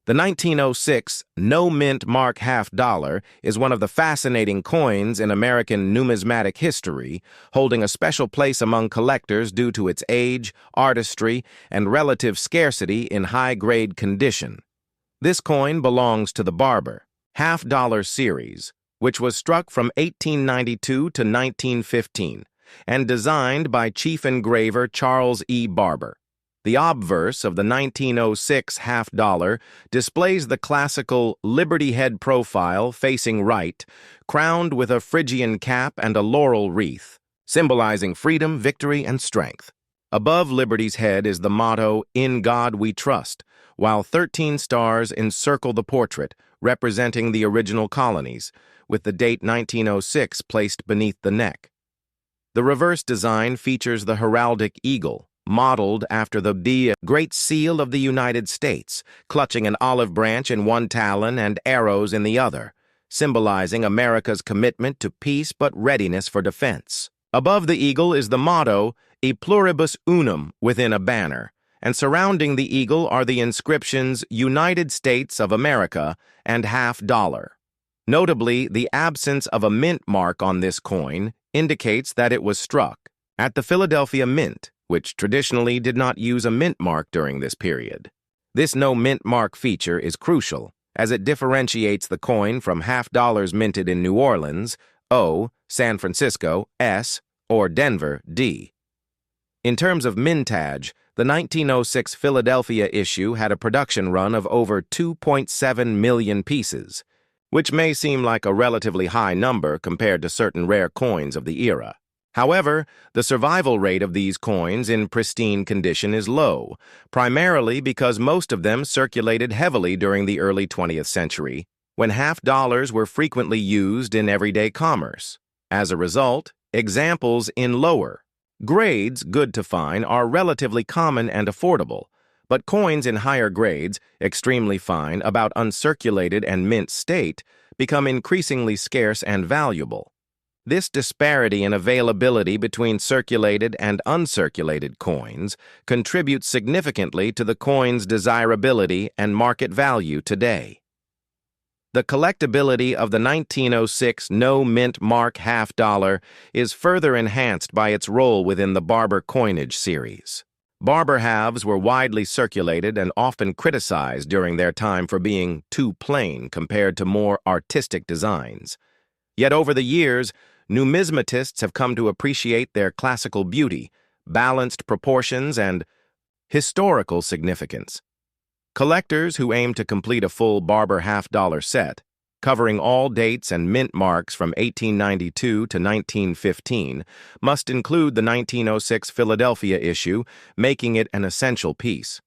The 1906 no-mint mark half-dollar is one of the fascinating coins in American numismatic history, holding a special place among collectors due to its age, artistry, and relative scarcity in high-grade condition. This coin belongs to the Barber half-dollar series, which was struck from 1892 to 1915 and designed by chief engraver Charles E. Barber. The obverse of the 1906 half-dollar displays the classical Liberty head profile facing right, crowned with a Phrygian cap and a laurel wreath, symbolizing freedom, victory, and strength. Above Liberty's head is the motto, "In God We Trust," while 13 stars encircle the portrait, representing the original colonies, with the date 1906 placed beneath the neck. The reverse design features the heraldic eagle, modeled after the Great Seal of the United States, clutching an olive branch in one talon and arrows in the other, symbolizing America's commitment to peace but readiness for defense. Above the eagle is the motto, "E pluribus unum," within a banner, and surrounding the eagle are the inscriptions "United States of America" and "half-dollar." Notably, the absence of a mint mark on this coin indicates that it was struck at the Philadelphia Mint, which traditionally did not use a mint mark during this period. This no mint mark feature is crucial, as it differentiates the coin from half-dollars minted in New Orleans, O, San Francisco, S, or Denver, D. In terms of mintage, the 1906 Philadelphia issue had a production run of over 2.7 million pieces, which may seem like a relatively high number compared to certain rare coins of the era. However, the survival rate of these coins in pristine condition is low, primarily because most of them circulated heavily during the early 20th century, when half-dollars were frequently used in everyday commerce. As a result, examples in lower grades, good to fine, are relatively common and affordable, but coins in higher grades, extremely fine, about uncirculated and mint state, become increasingly scarce and valuable. This disparity in availability between circulated and uncirculated coins contributes significantly to the coin's desirability and market value today. The collectability of the 1906 no-mint mark half-dollar is further enhanced by its role within the Barber coinage series. Barber halves were widely circulated and often criticized during their time for being too plain compared to more artistic designs. Yet over the years, numismatists have come to appreciate their classical beauty, balanced proportions, and historical significance. Collectors who aim to complete a full Barber half-dollar set, covering all dates and mint marks from 1892 to 1915, must include the 1906 Philadelphia issue, making it an essential piece.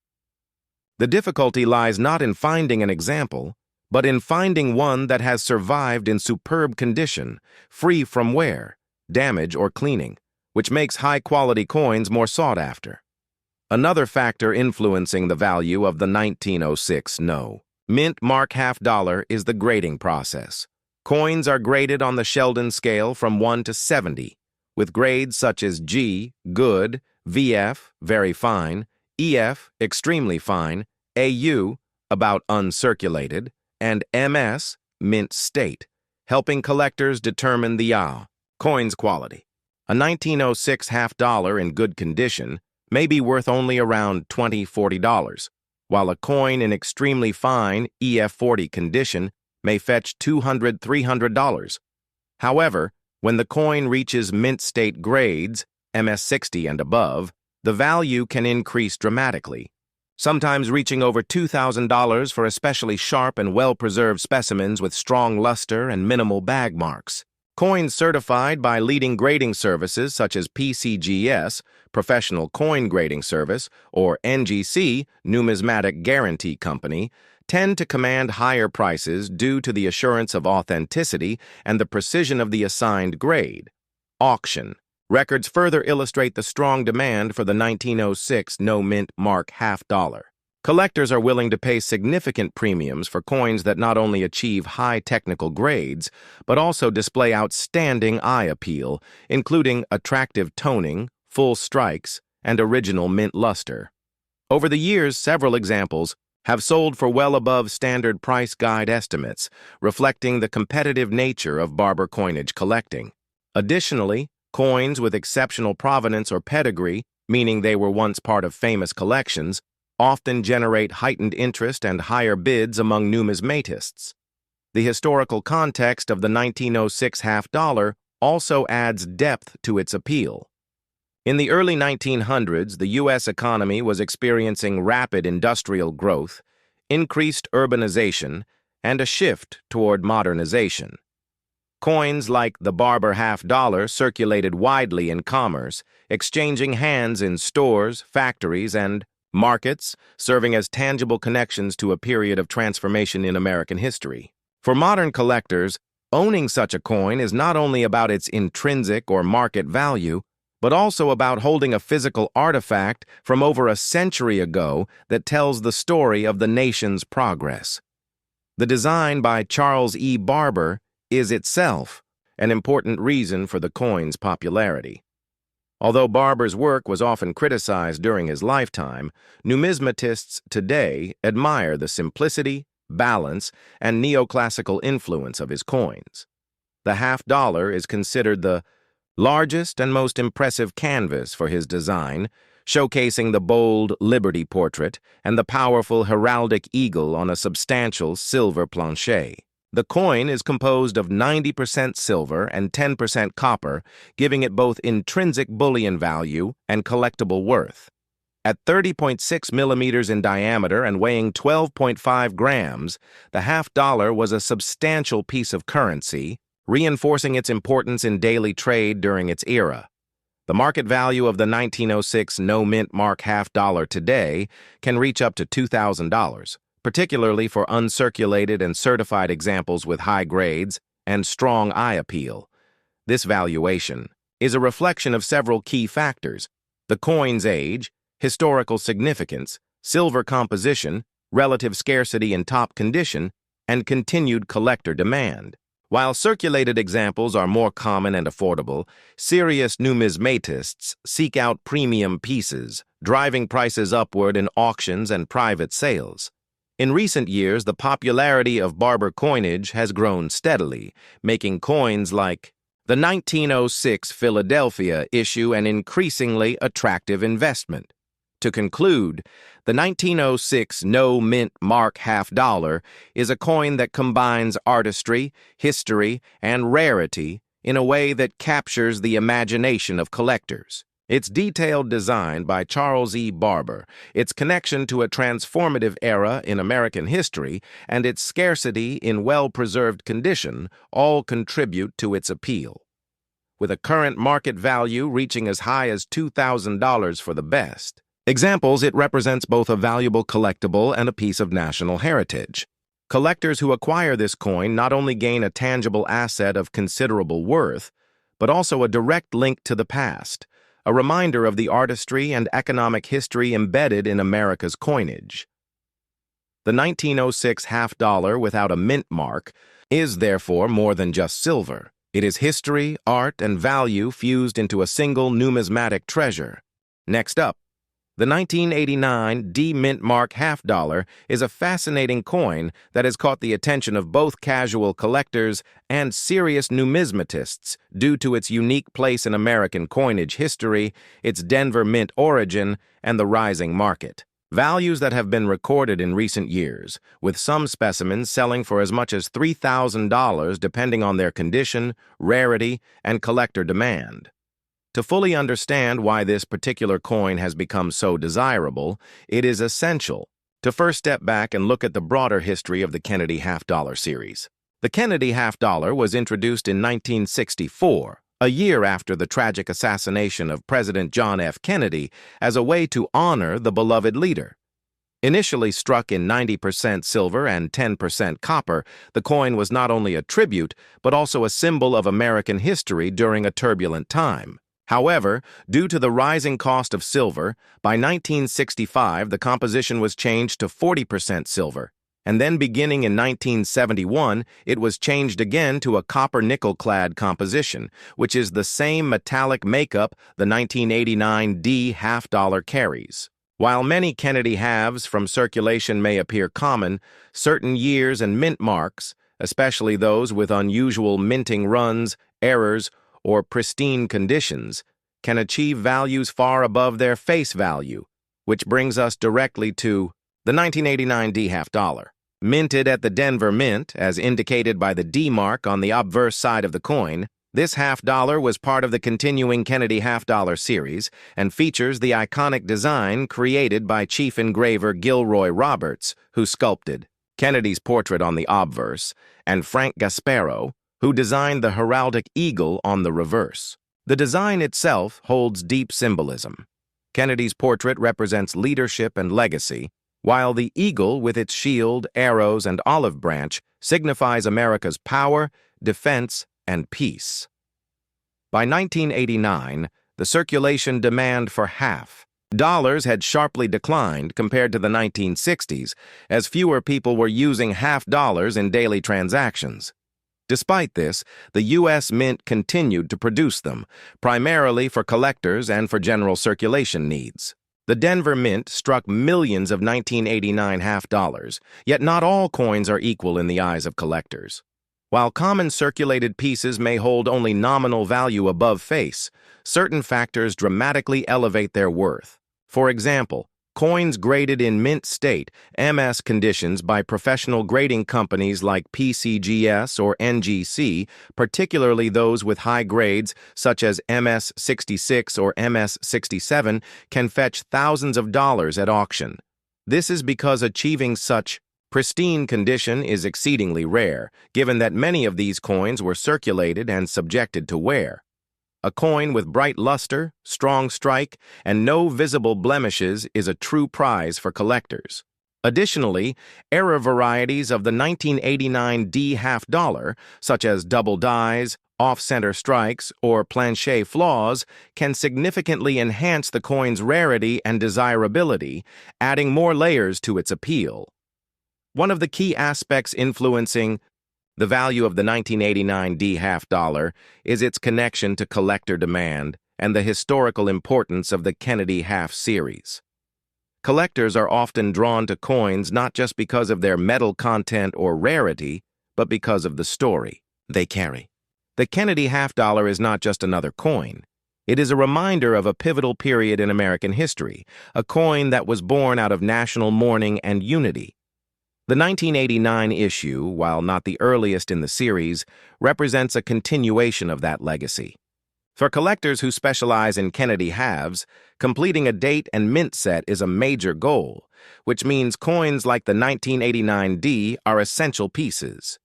The difficulty lies not in finding an example, but in finding one that has survived in superb condition, free from wear, damage, or cleaning, which makes high-quality coins more sought after. Another factor influencing the value of the 1906 no-mint mark half-dollar is the grading process. Coins are graded on the Sheldon scale from 1 to 70, with grades such as G, good, VF, very fine, EF, extremely fine, AU, about uncirculated, and MS, mint state, helping collectors determine the coin's quality. A 1906 half-dollar in good condition may be worth only around $20–40, while a coin in extremely fine EF40 condition may fetch $200–300. However, when the coin reaches mint state grades, MS60 and above, the value can increase dramatically, sometimes reaching over $2,000 for especially sharp and well-preserved specimens with strong luster and minimal bag marks. Coins certified by leading grading services such as PCGS, Professional Coin Grading Service, or NGC, Numismatic Guarantee Company, tend to command higher prices due to the assurance of authenticity and the precision of the assigned grade. Auction records further illustrate the strong demand for the 1906 no-mint mark half-dollar. Collectors are willing to pay significant premiums for coins that not only achieve high technical grades, but also display outstanding eye appeal, including attractive toning, full strikes, and original mint luster. Over the years, several examples have sold for well above standard price guide estimates, reflecting the competitive nature of barber coinage collecting. Additionally, coins with exceptional provenance or pedigree, meaning they were once part of famous collections, often generate heightened interest and higher bids among numismatists. The historical context of the 1906 half-dollar also adds depth to its appeal. In the early 1900s, the U.S. economy was experiencing rapid industrial growth, increased urbanization, and a shift toward modernization. Coins like the Barber half-dollar circulated widely in commerce, exchanging hands in stores, factories, and markets, serving as tangible connections to a period of transformation in American history. For modern collectors, owning such a coin is not only about its intrinsic or market value, but also about holding a physical artifact from over a century ago that tells the story of the nation's progress. The design by Charles E. Barber is itself an important reason for the coin's popularity. Although Barber's work was often criticized during his lifetime, numismatists today admire the simplicity, balance, and neoclassical influence of his coins. The half-dollar is considered the largest and most impressive canvas for his design, showcasing the bold Liberty portrait and the powerful heraldic eagle on a substantial silver plancher. The coin is composed of 90% silver and 10% copper, giving it both intrinsic bullion value and collectible worth. At 30.6 millimeters in diameter and weighing 12.5 grams, the half-dollar was a substantial piece of currency, reinforcing its importance in daily trade during its era. The market value of the 1906 no-mint mark half-dollar today can reach up to $2,000, particularly for uncirculated and certified examples with high grades and strong eye appeal. This valuation is a reflection of several key factors: the coin's age, historical significance, silver composition, relative scarcity in top condition, and continued collector demand. While circulated examples are more common and affordable, serious numismatists seek out premium pieces, driving prices upward in auctions and private sales. In recent years, the popularity of Barber coinage has grown steadily, making coins like the 1906 Philadelphia issue an increasingly attractive investment. To conclude, the 1906 no-mint mark half-dollar is a coin that combines artistry, history, and rarity in a way that captures the imagination of collectors. Its detailed design by Charles E. Barber, its connection to a transformative era in American history, and its scarcity in well-preserved condition all contribute to its appeal. With a current market value reaching as high as $2,000 for the best examples, it represents both a valuable collectible and a piece of national heritage. Collectors who acquire this coin not only gain a tangible asset of considerable worth, but also a direct link to the past, a reminder of the artistry and economic history embedded in America's coinage. The 1906 half-dollar without a mint mark is therefore more than just silver. It is history, art, and value fused into a single numismatic treasure. Next up, the 1989 D-Mint Mark half-dollar is a fascinating coin that has caught the attention of both casual collectors and serious numismatists due to its unique place in American coinage history, its Denver Mint origin, and the rising market. Values that have been recorded in recent years, with some specimens selling for as much as $3,000 depending on their condition, rarity, and collector demand. To fully understand why this particular coin has become so desirable, it is essential to first step back and look at the broader history of the Kennedy half-dollar series. The Kennedy half-dollar was introduced in 1964, a year after the tragic assassination of President John F. Kennedy, as a way to honor the beloved leader. Initially struck in 90% silver and 10% copper, the coin was not only a tribute, but also a symbol of American history during a turbulent time. However, due to the rising cost of silver, by 1965 the composition was changed to 40% silver, and then beginning in 1971 it was changed again to a copper-nickel-clad composition, which is the same metallic makeup the 1989 D half-dollar carries. While many Kennedy halves from circulation may appear common, certain years and mint marks, especially those with unusual minting runs, errors, or pristine conditions, can achieve values far above their face value, which brings us directly to the 1989 D half dollar. Minted at the Denver Mint, as indicated by the D mark on the obverse side of the coin, this half dollar was part of the continuing Kennedy half dollar series and features the iconic design created by chief engraver Gilroy Roberts, who sculpted Kennedy's portrait on the obverse, and Frank Gasparo, who designed the heraldic eagle on the reverse. The design itself holds deep symbolism. Kennedy's portrait represents leadership and legacy, while the eagle with its shield, arrows, and olive branch signifies America's power, defense, and peace. By 1989, the circulation demand for half dollars had sharply declined compared to the 1960s, as fewer people were using half dollars in daily transactions. Despite this, the U.S. Mint continued to produce them, primarily for collectors and for general circulation needs. The Denver Mint struck millions of 1989 half dollars, yet not all coins are equal in the eyes of collectors. While common circulated pieces may hold only nominal value above face, certain factors dramatically elevate their worth. For example, coins graded in mint state, MS conditions by professional grading companies like PCGS or NGC, particularly those with high grades such as MS-66 or MS-67, can fetch thousands of dollars at auction. This is because achieving such pristine condition is exceedingly rare, given that many of these coins were circulated and subjected to wear. A coin with bright luster, strong strike, and no visible blemishes is a true prize for collectors. Additionally, error varieties of the 1989 D half dollar, such as double dies, off-center strikes, or planchet flaws, can significantly enhance the coin's rarity and desirability, adding more layers to its appeal. One of the key aspects influencing the value of the 1989 D half dollar is its connection to collector demand and the historical importance of the Kennedy half series. Collectors are often drawn to coins not just because of their metal content or rarity, but because of the story they carry. The Kennedy half dollar is not just another coin. It is a reminder of a pivotal period in American history, a coin that was born out of national mourning and unity. The 1989 issue, while not the earliest in the series, represents a continuation of that legacy. For collectors who specialize in Kennedy halves, completing a date and mint set is a major goal, which means coins like the 1989 D are essential pieces.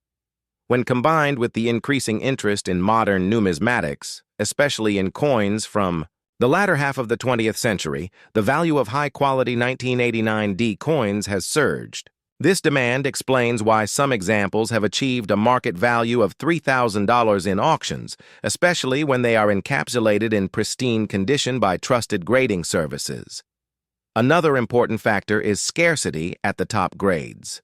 When combined with the increasing interest in modern numismatics, especially in coins from the latter half of the 20th century, the value of high-quality 1989 D coins has surged. This demand explains why some examples have achieved a market value of $3,000 in auctions, especially when they are encapsulated in pristine condition by trusted grading services. Another important factor is scarcity at the top grades.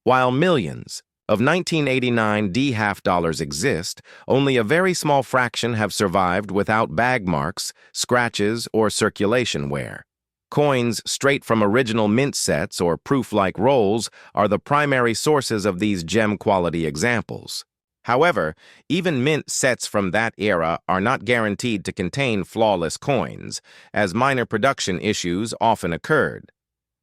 While millions of 1989 D half dollars exist, only a very small fraction have survived without bag marks, scratches, or circulation wear. Coins straight from original mint sets or proof-like rolls are the primary sources of these gem-quality examples. However, even mint sets from that era are not guaranteed to contain flawless coins, as minor production issues often occurred.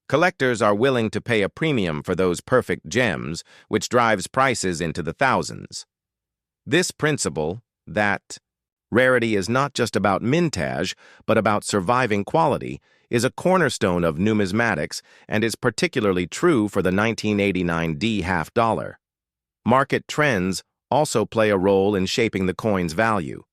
Collectors are willing to pay a premium for those perfect gems, which drives prices into the thousands. This principle, that rarity is not just about mintage, but about surviving quality, is a cornerstone of numismatics and is particularly true for the 1989 D half dollar. Market trends also play a role in shaping the coin's value.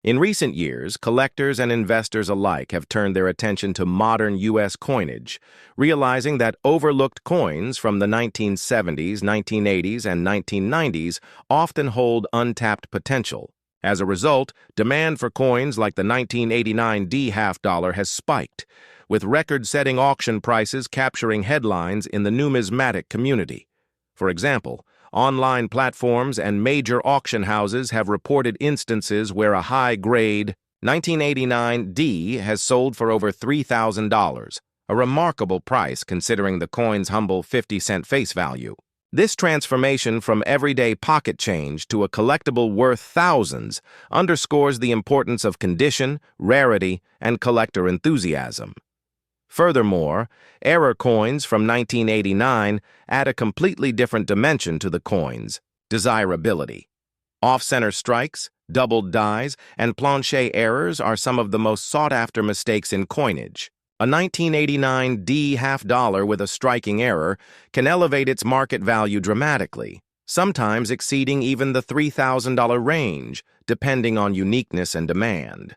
In recent years, collectors and investors alike have turned their attention to modern U.S. coinage, realizing that overlooked coins from the 1970s, 1980s, and 1990s often hold untapped potential. As a result, demand for coins like the 1989 D half dollar has spiked, with record-setting auction prices capturing headlines in the numismatic community. For example, online platforms and major auction houses have reported instances where a high-grade 1989 D has sold for over $3,000, a remarkable price considering the coin's humble 50-cent face value. This transformation from everyday pocket change to a collectible worth thousands underscores the importance of condition, rarity, and collector enthusiasm. Furthermore, error coins from 1989 add a completely different dimension to the coin's desirability. Off-center strikes, doubled dies, and planche errors are some of the most sought-after mistakes in coinage. A 1989 D half-dollar with a striking error can elevate its market value dramatically, sometimes exceeding even the $3,000 range, depending on uniqueness and demand.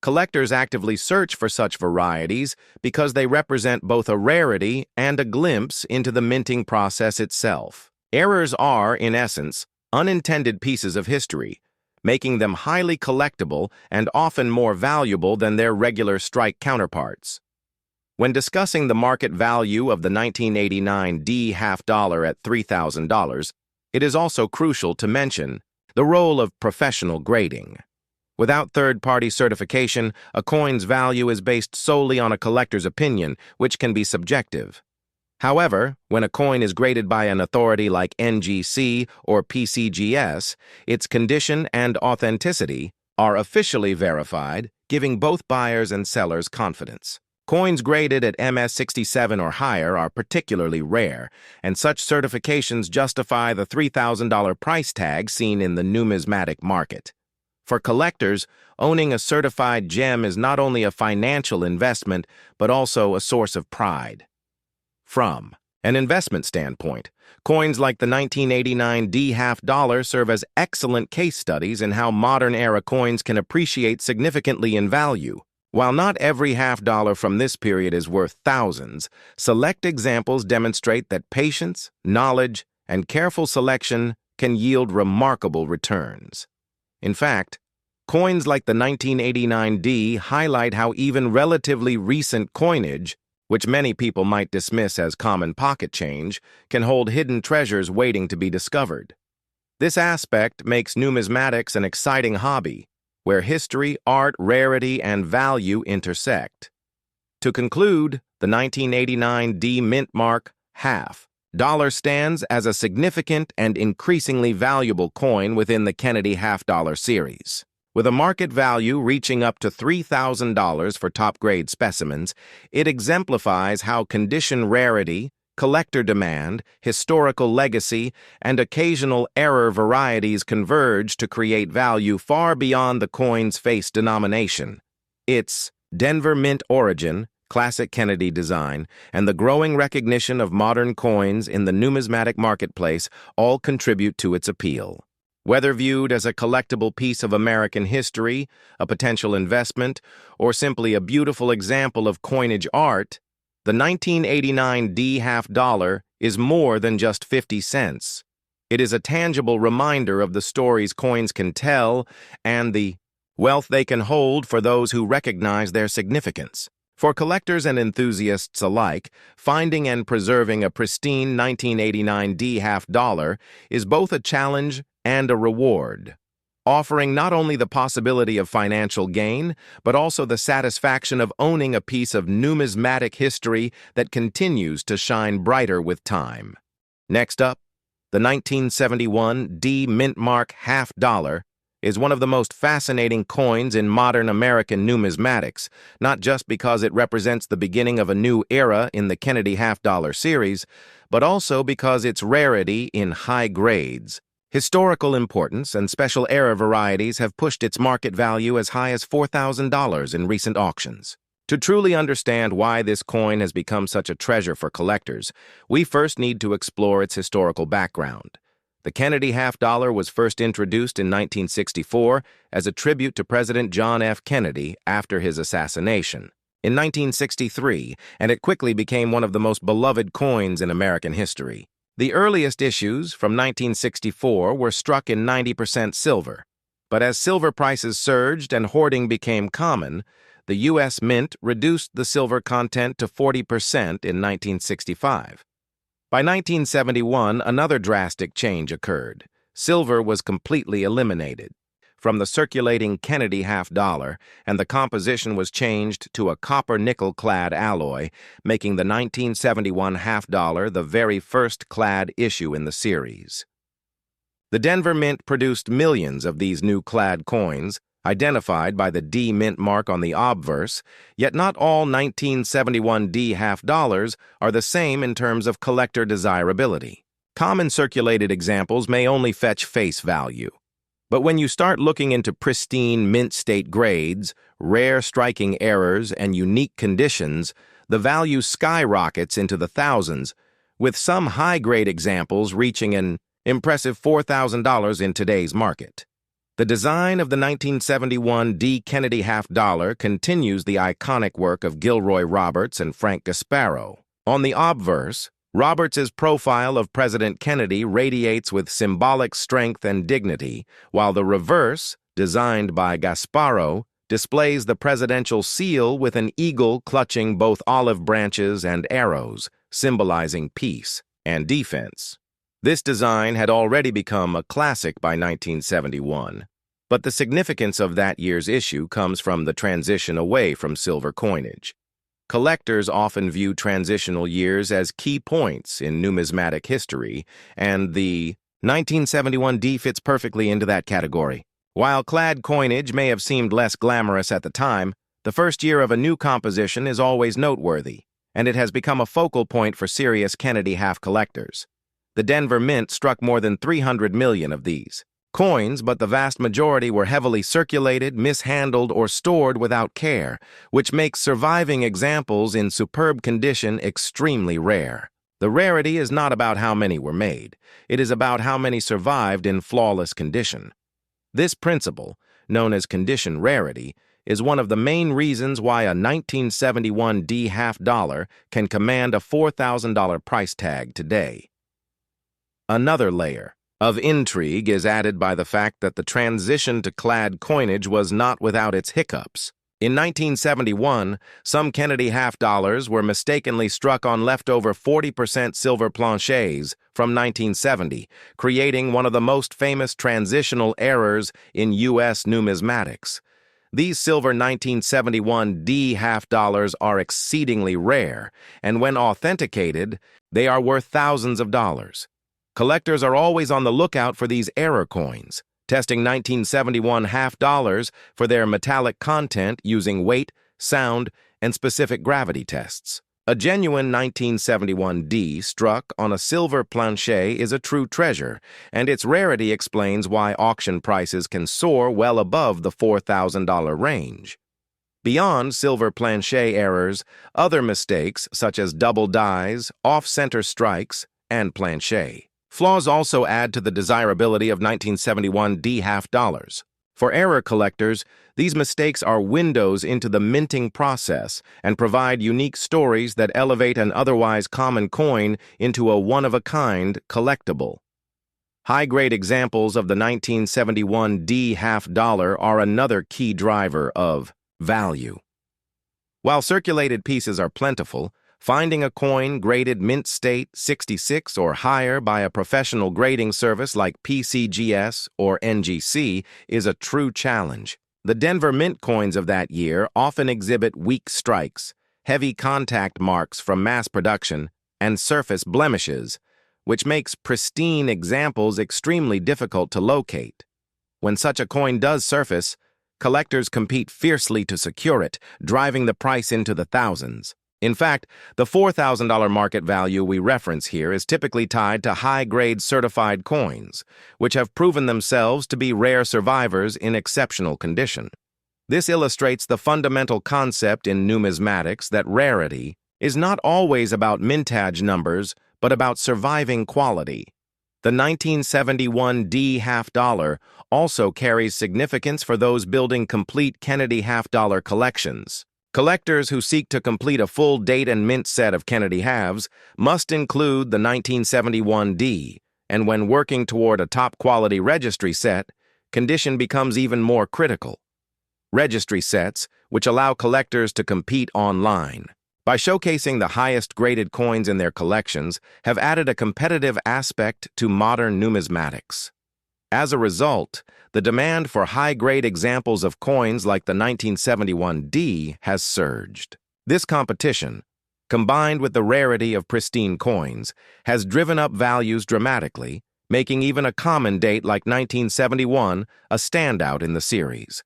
Collectors actively search for such varieties because they represent both a rarity and a glimpse into the minting process itself. Errors are, in essence, unintended pieces of history, making them highly collectible and often more valuable than their regular strike counterparts. When discussing the market value of the 1989 D half-dollar at $3,000, it is also crucial to mention the role of professional grading. Without third-party certification, a coin's value is based solely on a collector's opinion, which can be subjective. However, when a coin is graded by an authority like NGC or PCGS, its condition and authenticity are officially verified, giving both buyers and sellers confidence. Coins graded at MS67 or higher are particularly rare, and such certifications justify the $3,000 price tag seen in the numismatic market. For collectors, owning a certified gem is not only a financial investment, but also a source of pride. From an investment standpoint, coins like the 1989 D half-dollar serve as excellent case studies in how modern-era coins can appreciate significantly in value. While not every half-dollar from this period is worth thousands, select examples demonstrate that patience, knowledge, and careful selection can yield remarkable returns. In fact, coins like the 1989 D highlight how even relatively recent coinage, which many people might dismiss as common pocket change, can hold hidden treasures waiting to be discovered. This aspect makes numismatics an exciting hobby, where history, art, rarity, and value intersect. To conclude, the 1989 D mint mark half-dollar stands as a significant and increasingly valuable coin within the Kennedy half-dollar series. With a market value reaching up to $3,000 for top-grade specimens, it exemplifies how condition rarity, collector demand, historical legacy, and occasional error varieties converge to create value far beyond the coin's face denomination. Its Denver Mint origin, classic Kennedy design, and the growing recognition of modern coins in the numismatic marketplace all contribute to its appeal. Whether viewed as a collectible piece of American history, a potential investment, or simply a beautiful example of coinage art, the 1989 D half-dollar is more than just 50 cents. It is a tangible reminder of the stories coins can tell and the wealth they can hold for those who recognize their significance. For collectors and enthusiasts alike, finding and preserving a pristine 1989 D half-dollar is both a challenge and a reward, offering not only the possibility of financial gain, but also the satisfaction of owning a piece of numismatic history that continues to shine brighter with time. Next up, the 1971 D mint mark half-dollar is one of the most fascinating coins in modern American numismatics, not just because it represents the beginning of a new era in the Kennedy half-dollar series, but also because its rarity in high grades. Historical importance and special era varieties have pushed its market value as high as $4,000 in recent auctions. To truly understand why this coin has become such a treasure for collectors, we first need to explore its historical background. The Kennedy half-dollar was first introduced in 1964 as a tribute to President John F. Kennedy after his assassination in 1963, and it quickly became one of the most beloved coins in American history. The earliest issues, from 1964, were struck in 90% silver, but as silver prices surged and hoarding became common, the U.S. Mint reduced the silver content to 40% in 1965. By 1971, another drastic change occurred. Silver was completely eliminated. from the circulating Kennedy half-dollar, and the composition was changed to a copper-nickel-clad alloy, making the 1971 half-dollar the very first clad issue in the series. The Denver Mint produced millions of these new clad coins, identified by the D Mint mark on the obverse, yet not all 1971 D half-dollars are the same in terms of collector desirability. Common circulated examples may only fetch face value. But when you start looking into pristine mint state grades, rare striking errors, and unique conditions, the value skyrockets into the thousands, with some high-grade examples reaching an impressive $4,000 in today's market. The design of the 1971 D. Kennedy half-dollar continues the iconic work of Gilroy Roberts and Frank Gasparo. On the obverse, Roberts's profile of President Kennedy radiates with symbolic strength and dignity, while the reverse, designed by Gasparo, displays the presidential seal with an eagle clutching both olive branches and arrows, symbolizing peace and defense. This design had already become a classic by 1971, but the significance of that year's issue comes from the transition away from silver coinage. Collectors often view transitional years as key points in numismatic history, and the 1971 D fits perfectly into that category. While clad coinage may have seemed less glamorous at the time, the first year of a new composition is always noteworthy, and it has become a focal point for serious Kennedy half collectors. The Denver Mint struck more than 300 million of these coins, but the vast majority were heavily circulated, mishandled, or stored without care, which makes surviving examples in superb condition extremely rare. The rarity is not about how many were made. It is about how many survived in flawless condition. This principle, known as condition rarity, is one of the main reasons why a 1971 D half-dollar can command a $4,000 price tag today. Another layer of intrigue is added by the fact that the transition to clad coinage was not without its hiccups. In 1971, some Kennedy half-dollars were mistakenly struck on leftover 40% silver planchets from 1970, creating one of the most famous transitional errors in U.S. numismatics. These silver 1971 D half-dollars are exceedingly rare, and when authenticated, they are worth thousands of dollars. Collectors are always on the lookout for these error coins, testing 1971 half-dollars for their metallic content using weight, sound, and specific gravity tests. A genuine 1971 D struck on a silver planchet is a true treasure, and its rarity explains why auction prices can soar well above the $4,000 range. Beyond silver planchet errors, other mistakes such as double dies, off-center strikes, and planchet flaws also add to the desirability of 1971 D half-dollars. For error collectors, these mistakes are windows into the minting process and provide unique stories that elevate an otherwise common coin into a one-of-a-kind collectible. High-grade examples of the 1971 D half-dollar are another key driver of value. While circulated pieces are plentiful, finding a coin graded mint state 66 or higher by a professional grading service like PCGS or NGC is a true challenge. The Denver Mint coins of that year often exhibit weak strikes, heavy contact marks from mass production, and surface blemishes, which makes pristine examples extremely difficult to locate. When such a coin does surface, collectors compete fiercely to secure it, driving the price into the thousands. In fact, the $4,000 market value we reference here is typically tied to high-grade certified coins, which have proven themselves to be rare survivors in exceptional condition. This illustrates the fundamental concept in numismatics that rarity is not always about mintage numbers, but about surviving quality. The 1971 D half-dollar also carries significance for those building complete Kennedy half-dollar collections. Collectors who seek to complete a full date and mint set of Kennedy halves must include the 1971 D, and when working toward a top-quality registry set, condition becomes even more critical. Registry sets, which allow collectors to compete online, by showcasing the highest-graded coins in their collections, have added a competitive aspect to modern numismatics. As a result, the demand for high-grade examples of coins like the 1971D has surged. This competition, combined with the rarity of pristine coins, has driven up values dramatically, making even a common date like 1971 a standout in the series.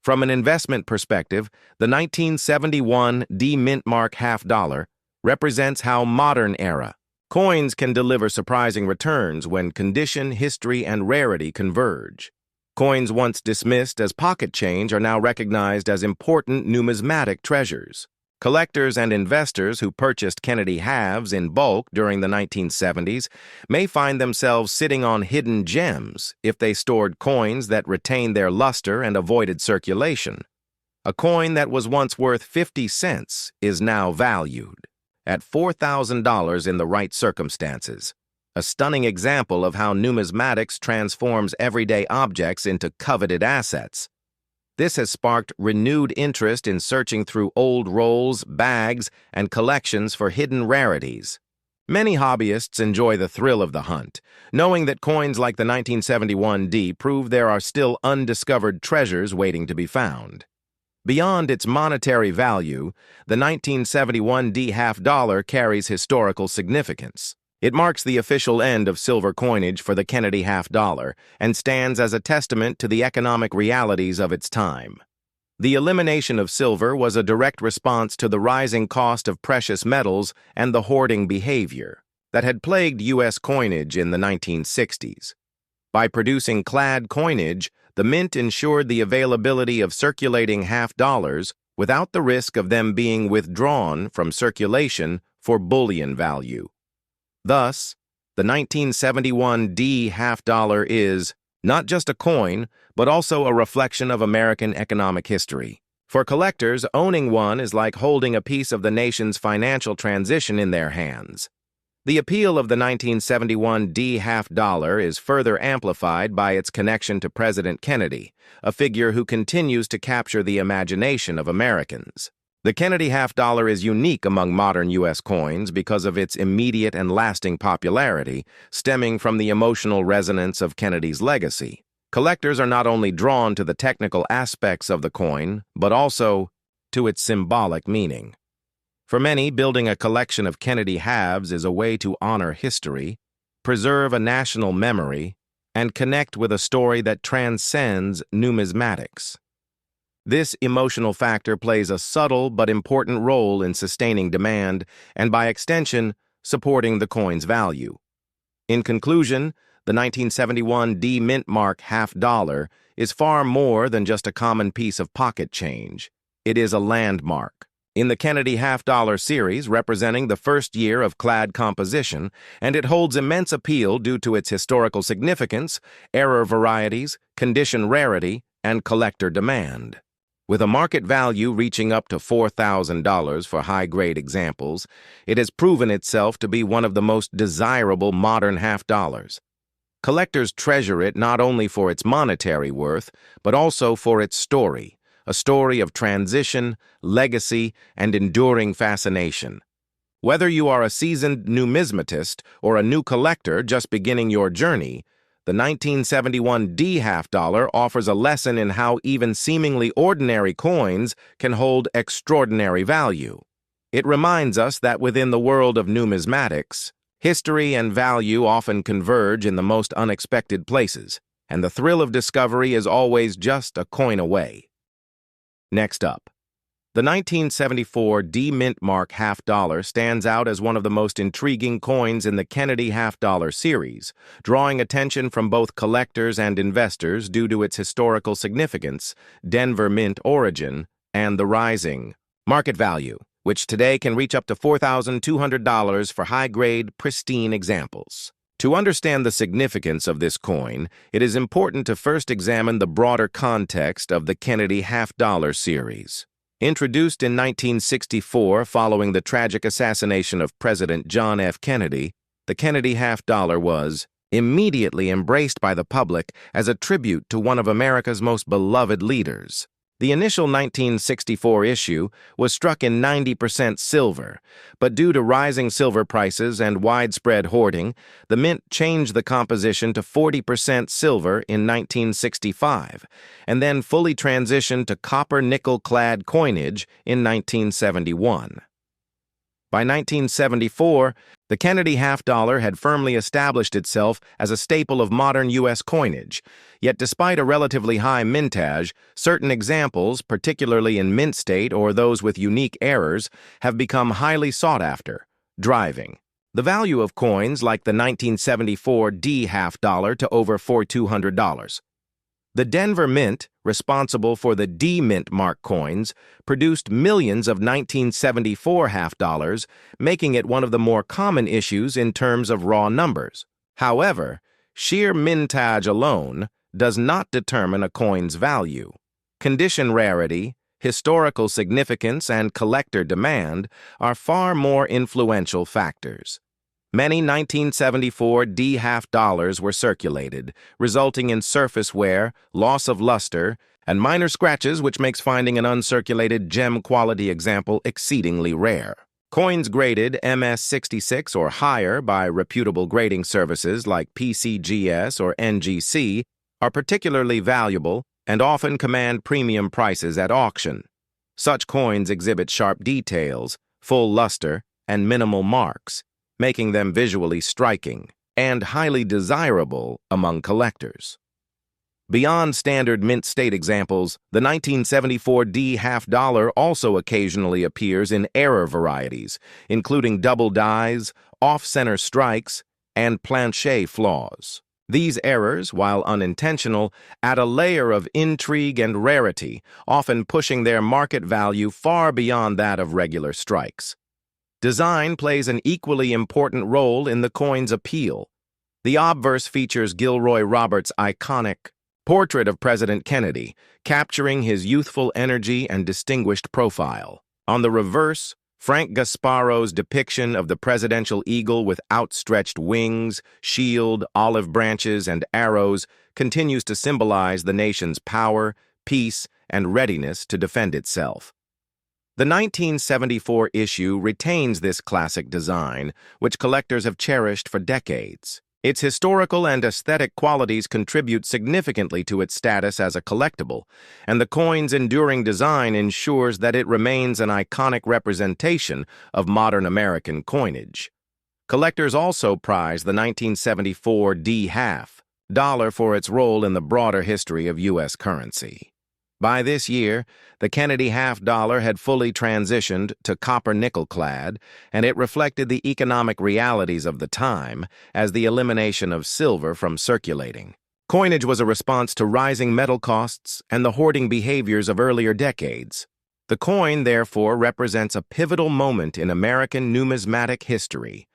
From an investment perspective, the 1971 D mint mark half-dollar represents how modern-era coins can deliver surprising returns when condition, history, and rarity converge. Coins once dismissed as pocket change are now recognized as important numismatic treasures. Collectors and investors who purchased Kennedy halves in bulk during the 1970s may find themselves sitting on hidden gems if they stored coins that retained their luster and avoided circulation. A coin that was once worth 50 cents is now valued at $4,000 in the right circumstances, a stunning example of how numismatics transforms everyday objects into coveted assets. This has sparked renewed interest in searching through old rolls, bags, and collections for hidden rarities. Many hobbyists enjoy the thrill of the hunt, knowing that coins like the 1971D prove there are still undiscovered treasures waiting to be found. Beyond its monetary value, the 1971D half-dollar carries historical significance. It marks the official end of silver coinage for the Kennedy half-dollar and stands as a testament to the economic realities of its time. The elimination of silver was a direct response to the rising cost of precious metals and the hoarding behavior that had plagued U.S. coinage in the 1960s. By producing clad coinage, the mint ensured the availability of circulating half-dollars without the risk of them being withdrawn from circulation for bullion value. Thus, the 1971D half-dollar is not just a coin, but also a reflection of American economic history. For collectors, owning one is like holding a piece of the nation's financial transition in their hands. The appeal of the 1971D half-dollar is further amplified by its connection to President Kennedy, a figure who continues to capture the imagination of Americans. The Kennedy half-dollar is unique among modern U.S. coins because of its immediate and lasting popularity, stemming from the emotional resonance of Kennedy's legacy. Collectors are not only drawn to the technical aspects of the coin, but also to its symbolic meaning. For many, building a collection of Kennedy halves is a way to honor history, preserve a national memory, and connect with a story that transcends numismatics. This emotional factor plays a subtle but important role in sustaining demand and, by extension, supporting the coin's value. In conclusion, the 1971 D mint mark half-dollar is far more than just a common piece of pocket change. It is a landmark in the Kennedy half-dollar series, representing the first year of clad composition, and it holds immense appeal due to its historical significance, error varieties, condition rarity, and collector demand. With a market value reaching up to $4,000 for high-grade examples, it has proven itself to be one of the most desirable modern half-dollars. Collectors treasure it not only for its monetary worth, but also for its story, a story of transition, legacy, and enduring fascination. Whether you are a seasoned numismatist or a new collector just beginning your journey, the 1971D half-dollar offers a lesson in how even seemingly ordinary coins can hold extraordinary value. It reminds us that within the world of numismatics, history and value often converge in the most unexpected places, and the thrill of discovery is always just a coin away. Next up, the 1974 D mint mark half-dollar stands out as one of the most intriguing coins in the Kennedy half-dollar series, drawing attention from both collectors and investors due to its historical significance, Denver Mint origin, and the rising market value, which today can reach up to $4,200 for high-grade, pristine examples. To understand the significance of this coin, it is important to first examine the broader context of the Kennedy half-dollar series. Introduced in 1964 following the tragic assassination of President John F. Kennedy, the Kennedy half-dollar was immediately embraced by the public as a tribute to one of America's most beloved leaders. The initial 1964 issue was struck in 90% silver, but due to rising silver prices and widespread hoarding, the mint changed the composition to 40% silver in 1965, and then fully transitioned to copper-nickel-clad coinage in 1971. By 1974, the Kennedy half-dollar had firmly established itself as a staple of modern U.S. coinage, yet despite a relatively high mintage, certain examples, particularly in mint state or those with unique errors, have become highly sought after, driving the value of coins like the 1974 D half-dollar to over $4,200. The Denver Mint, responsible for the D-Mint mark coins, produced millions of 1974 half-dollars, making it one of the more common issues in terms of raw numbers. However, sheer mintage alone does not determine a coin's value. Condition rarity, historical significance, and collector demand are far more influential factors. Many 1974 D half-dollars were circulated, resulting in surface wear, loss of luster, and minor scratches, which makes finding an uncirculated gem-quality example exceedingly rare. Coins graded MS-66 or higher by reputable grading services like PCGS or NGC are particularly valuable and often command premium prices at auction. Such coins exhibit sharp details, full luster, and minimal marks, making them visually striking and highly desirable among collectors. Beyond standard mint state examples, the 1974 D half-dollar also occasionally appears in error varieties, including double dies, off-center strikes, and planche flaws. These errors, while unintentional, add a layer of intrigue and rarity, often pushing their market value far beyond that of regular strikes. Design plays an equally important role in the coin's appeal. The obverse features Gilroy Roberts' iconic portrait of President Kennedy, capturing his youthful energy and distinguished profile. On the reverse, Frank Gasparo's depiction of the presidential eagle with outstretched wings, shield, olive branches, and arrows continues to symbolize the nation's power, peace, and readiness to defend itself. The 1974 issue retains this classic design, which collectors have cherished for decades. Its historical and aesthetic qualities contribute significantly to its status as a collectible, and the coin's enduring design ensures that it remains an iconic representation of modern American coinage. Collectors also prize the 1974 D half-dollar for its role in the broader history of U.S. currency. By this year, the Kennedy half-dollar had fully transitioned to copper-nickel-clad, and it reflected the economic realities of the time as the elimination of silver from circulating. Coinage was a response to rising metal costs and the hoarding behaviors of earlier decades. The coin, therefore, represents a pivotal moment in American numismatic history,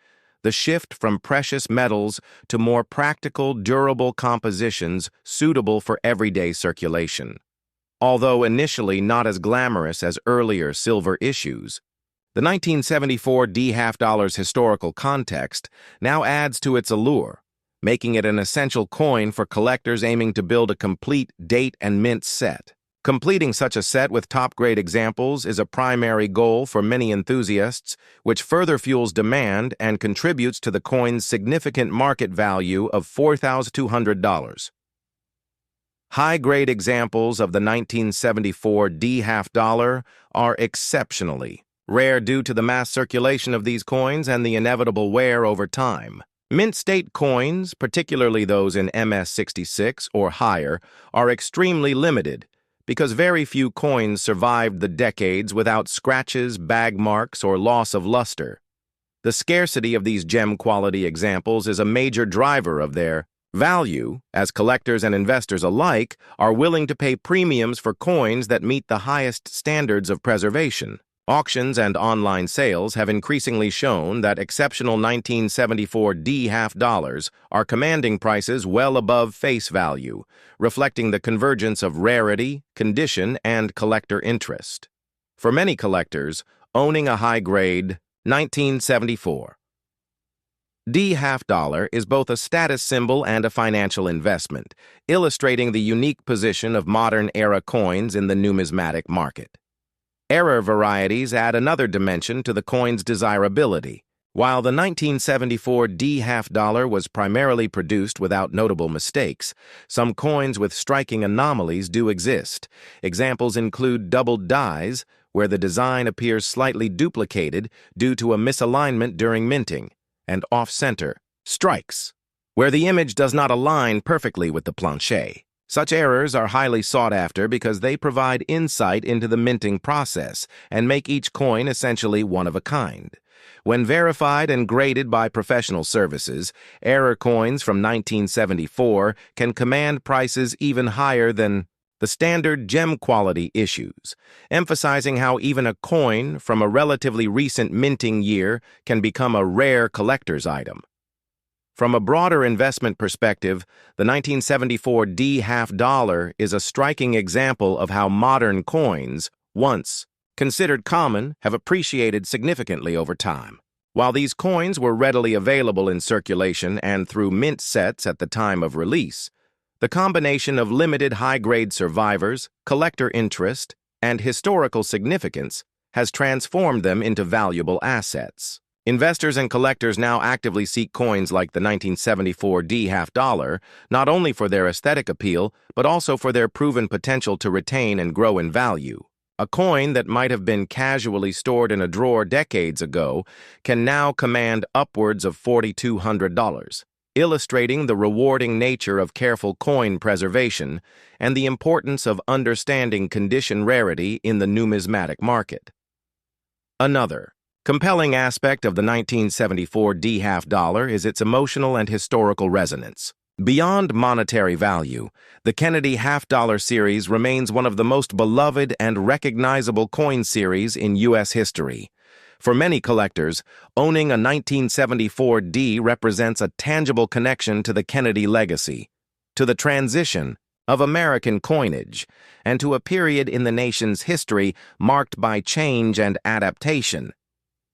the shift from precious metals to more practical, durable compositions suitable for everyday circulation. Although initially not as glamorous as earlier silver issues, the 1974 D half-dollar's historical context now adds to its allure, making it an essential coin for collectors aiming to build a complete date and mint set. Completing such a set with top-grade examples is a primary goal for many enthusiasts, which further fuels demand and contributes to the coin's significant market value of $4,200. High-grade examples of the 1974 D half-dollar are exceptionally rare due to the mass circulation of these coins and the inevitable wear over time. Mint state coins, particularly those in MS-66 or higher, are extremely limited because very few coins survived the decades without scratches, bag marks, or loss of luster. The scarcity of these gem-quality examples is a major driver of their value, as collectors and investors alike are willing to pay premiums for coins that meet the highest standards of preservation. Auctions and online sales have increasingly shown that exceptional 1974 D half-dollars are commanding prices well above face value, reflecting the convergence of rarity, condition, and collector interest. For many collectors, owning a high-grade 1974 D half dollar is both a status symbol and a financial investment, illustrating the unique position of modern-era coins in the numismatic market. Error varieties add another dimension to the coin's desirability. While the 1974 D half dollar was primarily produced without notable mistakes, some coins with striking anomalies do exist. Examples include doubled dies, where the design appears slightly duplicated due to a misalignment during minting, and off-center strikes, where the image does not align perfectly with the planche. Such errors are highly sought after because they provide insight into the minting process and make each coin essentially one of a kind. When verified and graded by professional services, error coins from 1974 can command prices even higher than the standard gem quality issues, emphasizing how even a coin from a relatively recent minting year can become a rare collector's item. From a broader investment perspective, the 1974 D half dollar is a striking example of how modern coins, once considered common, have appreciated significantly over time. While these coins were readily available in circulation and through mint sets at the time of release, the combination of limited high-grade survivors, collector interest, and historical significance has transformed them into valuable assets. Investors and collectors now actively seek coins like the 1974 D half dollar, not only for their aesthetic appeal, but also for their proven potential to retain and grow in value. A coin that might have been casually stored in a drawer decades ago can now command upwards of $4,200, illustrating the rewarding nature of careful coin preservation and the importance of understanding condition rarity in the numismatic market. Another compelling aspect of the 1974 D half dollar is its emotional and historical resonance. Beyond monetary value, the Kennedy half-dollar series remains one of the most beloved and recognizable coin series in U.S. history. For many collectors, owning a 1974 D represents a tangible connection to the Kennedy legacy, to the transition of American coinage, and to a period in the nation's history marked by change and adaptation.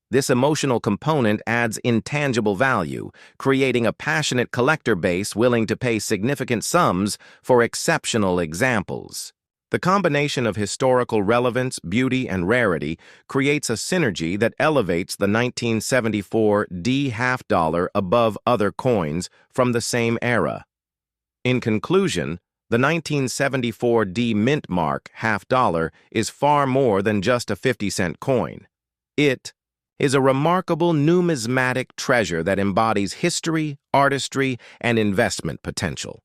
This emotional component adds intangible value, creating a passionate collector base willing to pay significant sums for exceptional examples. The combination of historical relevance, beauty, and rarity creates a synergy that elevates the 1974 D half dollar above other coins from the same era. In conclusion, the 1974 D mint mark half dollar is far more than just a 50-cent coin. It is a remarkable numismatic treasure that embodies history, artistry, and investment potential.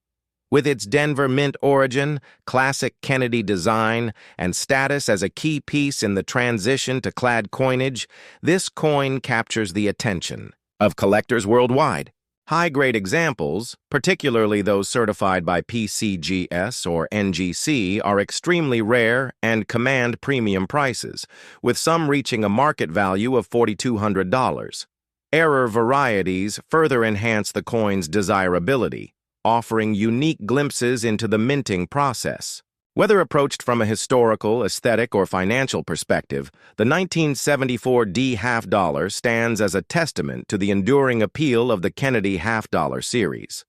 With its Denver Mint origin, classic Kennedy design, and status as a key piece in the transition to clad coinage, this coin captures the attention of collectors worldwide. High-grade examples, particularly those certified by PCGS or NGC, are extremely rare and command premium prices, with some reaching a market value of $4,200. Error varieties further enhance the coin's desirability, offering unique glimpses into the minting process. Whether approached from a historical, aesthetic, or financial perspective, the 1974 D half dollar stands as a testament to the enduring appeal of the Kennedy half dollar series.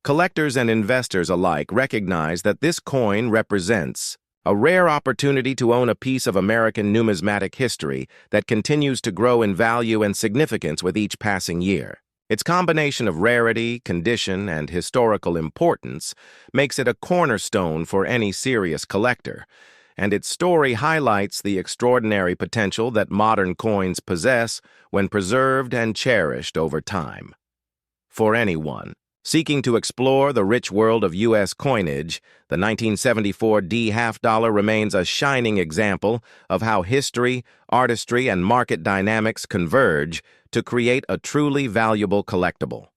Collectors and investors alike recognize that this coin represents a rare opportunity to own a piece of American numismatic history that continues to grow in value and significance with each passing year. Its combination of rarity, condition, and historical importance makes it a cornerstone for any serious collector, and its story highlights the extraordinary potential that modern coins possess when preserved and cherished over time. For anyone seeking to explore the rich world of U.S. coinage, the 1974 D half dollar remains a shining example of how history, artistry, and market dynamics converge to create a truly valuable collectible.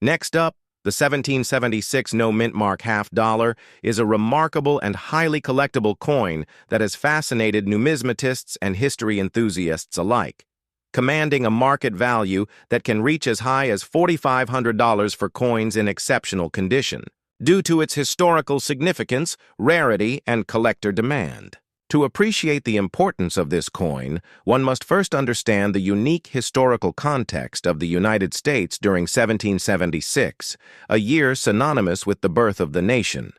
Next up, the 1776 no mint mark half dollar is a remarkable and highly collectible coin that has fascinated numismatists and history enthusiasts alike, commanding a market value that can reach as high as $4,500 for coins in exceptional condition, due to its historical significance, rarity, and collector demand. To appreciate the importance of this coin, one must first understand the unique historical context of the United States during 1776, a year synonymous with the birth of the nation.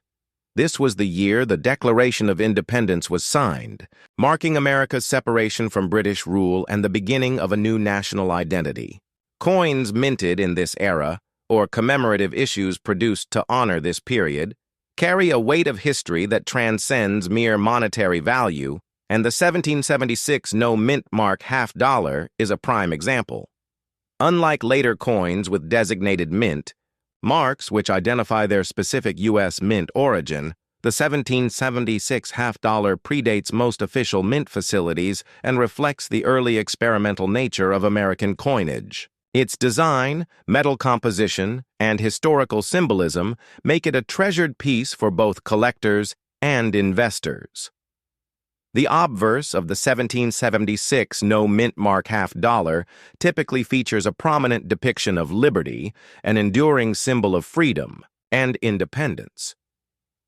This was the year the Declaration of Independence was signed, marking America's separation from British rule and the beginning of a new national identity. Coins minted in this era, or commemorative issues produced to honor this period, carry a weight of history that transcends mere monetary value, and the 1776 no-mint mark $half is a prime example. Unlike later coins with designated mint, marks which identify their specific U.S. mint origin, the 1776 $half predates most official mint facilities and reflects the early experimental nature of American coinage. Its design, metal composition, and historical symbolism make it a treasured piece for both collectors and investors. The obverse of the 1776 no-mint mark $half typically features a prominent depiction of liberty, an enduring symbol of freedom and independence.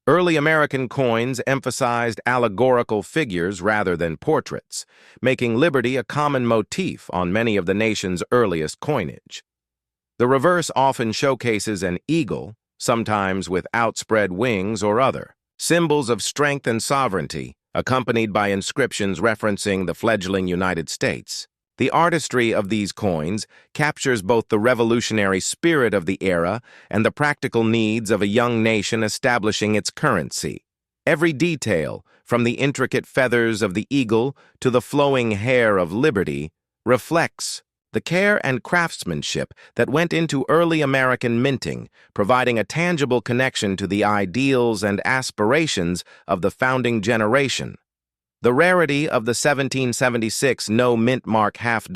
Early American coins emphasized allegorical figures rather than portraits, making liberty a common motif on many of the nation's earliest coinage. The reverse often showcases an eagle, sometimes with outspread wings or other symbols of strength and sovereignty, accompanied by inscriptions referencing the fledgling United States. The artistry of these coins captures both the revolutionary spirit of the era and the practical needs of a young nation establishing its currency. Every detail, from the intricate feathers of the eagle to the flowing hair of liberty, reflects the care and craftsmanship that went into early American minting, providing a tangible connection to the ideals and aspirations of the founding generation. The rarity of the 1776 no-mint mark $half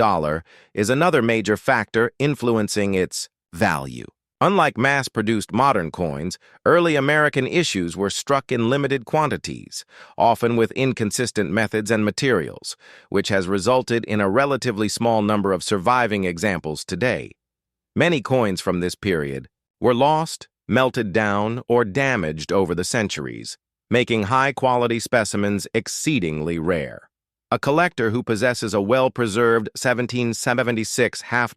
is another major factor influencing its value. Unlike mass-produced modern coins, early American issues were struck in limited quantities, often with inconsistent methods and materials, which has resulted in a relatively small number of surviving examples today. Many coins from this period were lost, melted down, or damaged over the centuries, making high-quality specimens exceedingly rare. A collector who possesses a well-preserved 1776 $half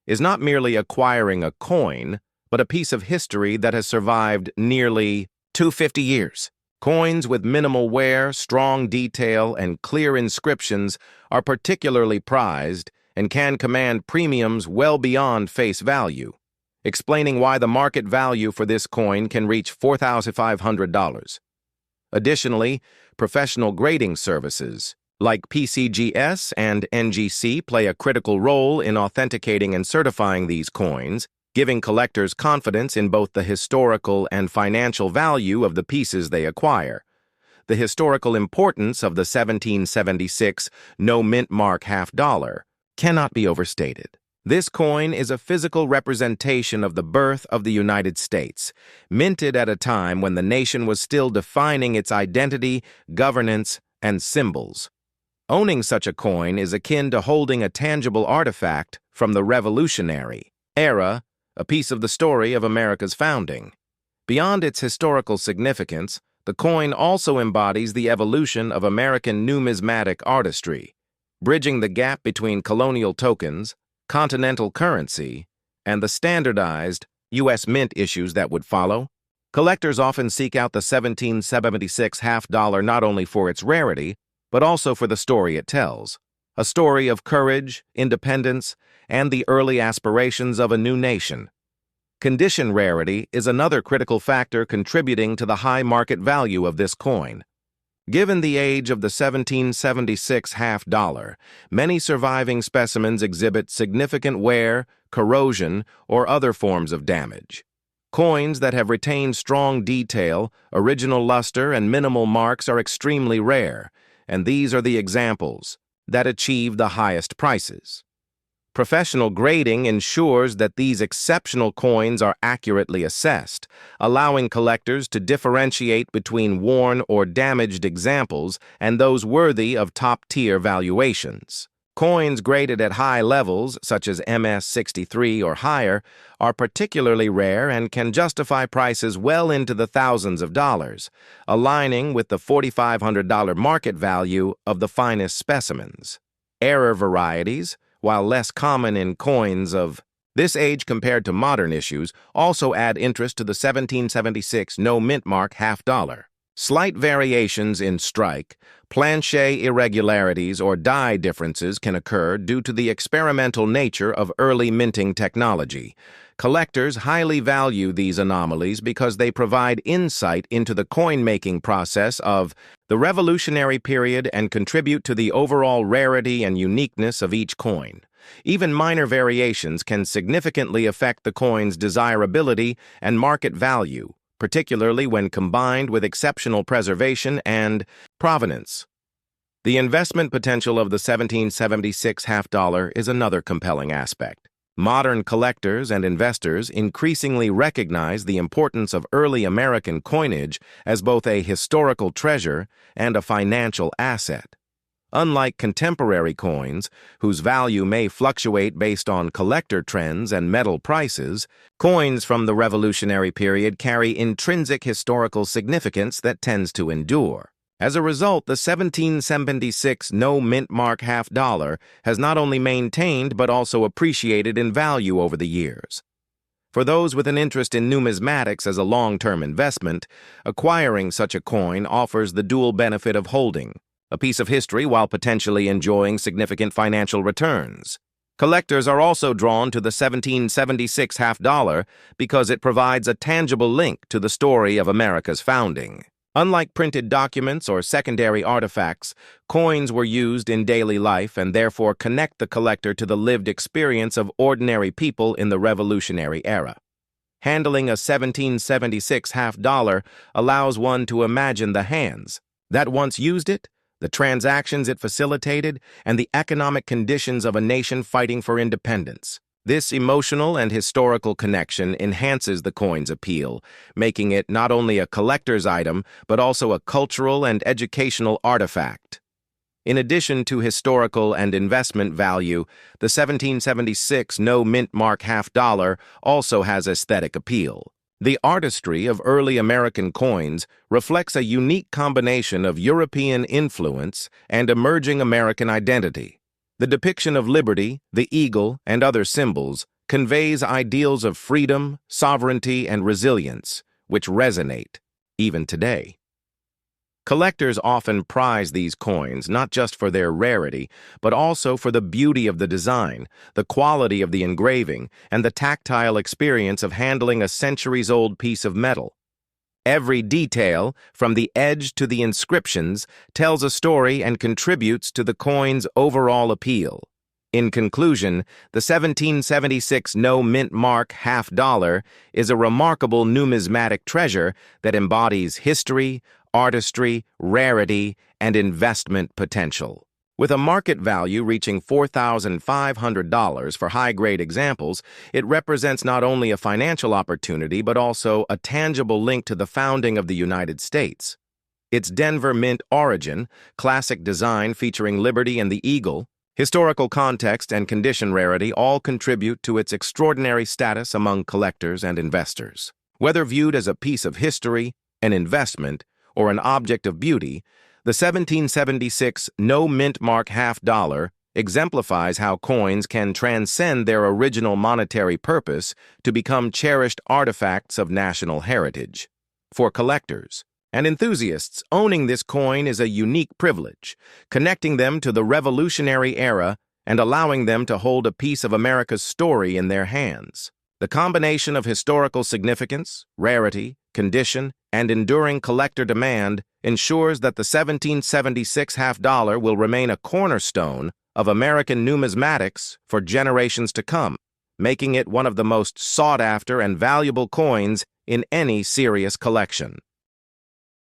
is not merely acquiring a coin, but a piece of history that has survived nearly 250 years. Coins with minimal wear, strong detail, and clear inscriptions are particularly prized and can command premiums well beyond face value, explaining why the market value for this coin can reach $4,500. Additionally, professional grading services like PCGS and NGC play a critical role in authenticating and certifying these coins, giving collectors confidence in both the historical and financial value of the pieces they acquire. The historical importance of the 1776 no-mint mark $half cannot be overstated. This coin is a physical representation of the birth of the United States, minted at a time when the nation was still defining its identity, governance, and symbols. Owning such a coin is akin to holding a tangible artifact from the Revolutionary era, a piece of the story of America's founding. Beyond its historical significance, the coin also embodies the evolution of American numismatic artistry, bridging the gap between colonial tokens, continental currency, and the standardized U.S. mint issues that would follow. Collectors often seek out the 1776 $half not only for its rarity, but also for the story it tells, a story of courage, independence, and the early aspirations of a new nation. Condition rarity is another critical factor contributing to the high market value of this coin. Given the age of the 1776 $half, many surviving specimens exhibit significant wear, corrosion, or other forms of damage. Coins that have retained strong detail, original luster, and minimal marks are extremely rare, and these are the examples that achieve the highest prices. Professional grading ensures that these exceptional coins are accurately assessed, allowing collectors to differentiate between worn or damaged examples and those worthy of top-tier valuations. Coins graded at high levels, such as MS-63 or higher, are particularly rare and can justify prices well into the thousands of dollars, aligning with the $4,500 market value of the finest specimens. Rarer varieties, while less common in coins of this age compared to modern issues, also add interest to the 1776 no mint mark half-dollar. Slight variations in strike, planchet irregularities, or die differences can occur due to the experimental nature of early minting technology. Collectors highly value these anomalies because they provide insight into the coin-making process of the Revolutionary period and contribute to the overall rarity and uniqueness of each coin. Even minor variations can significantly affect the coin's desirability and market value, particularly when combined with exceptional preservation and provenance. The investment potential of the 1776 half-dollar is another compelling aspect. Modern collectors and investors increasingly recognize the importance of early American coinage as both a historical treasure and a financial asset. Unlike contemporary coins, whose value may fluctuate based on collector trends and metal prices, coins from the Revolutionary period carry intrinsic historical significance that tends to endure. As a result, the 1776 no mint mark half-dollar has not only maintained but also appreciated in value over the years. For those with an interest in numismatics as a long-term investment, acquiring such a coin offers the dual benefit of holding a piece of history while potentially enjoying significant financial returns. Collectors are also drawn to the 1776 half-dollar because it provides a tangible link to the story of America's founding. Unlike printed documents or secondary artifacts, coins were used in daily life and therefore connect the collector to the lived experience of ordinary people in the Revolutionary era. Handling a 1776 half-dollar allows one to imagine the hands that once used it, the transactions it facilitated, and the economic conditions of a nation fighting for independence. This emotional and historical connection enhances the coin's appeal, making it not only a collector's item, but also a cultural and educational artifact. In addition to historical and investment value, the 1776 no mint mark half-dollar also has aesthetic appeal. The artistry of early American coins reflects a unique combination of European influence and emerging American identity. The depiction of liberty, the eagle, and other symbols conveys ideals of freedom, sovereignty, and resilience, which resonate even today. Collectors often prize these coins not just for their rarity, but also for the beauty of the design, the quality of the engraving, and the tactile experience of handling a centuries-old piece of metal. Every detail, from the edge to the inscriptions, tells a story and contributes to the coin's overall appeal. In conclusion, the 1776 no mint mark half-dollar is a remarkable numismatic treasure that embodies history, artistry, rarity, and investment potential. With a market value reaching $4,500 for high-grade examples, it represents not only a financial opportunity but also a tangible link to the founding of the United States. Its Denver Mint origin, classic design featuring liberty and the eagle, historical context, and condition rarity all contribute to its extraordinary status among collectors and investors. Whether viewed as a piece of history, an investment, or an object of beauty, the 1776 no mint mark half-dollar exemplifies how coins can transcend their original monetary purpose to become cherished artifacts of national heritage. For collectors and enthusiasts, owning this coin is a unique privilege, connecting them to the Revolutionary era and allowing them to hold a piece of America's story in their hands. The combination of historical significance, rarity, condition, and enduring collector demand ensures that the 1776 half-dollar will remain a cornerstone of American numismatics for generations to come, making it one of the most sought-after and valuable coins in any serious collection.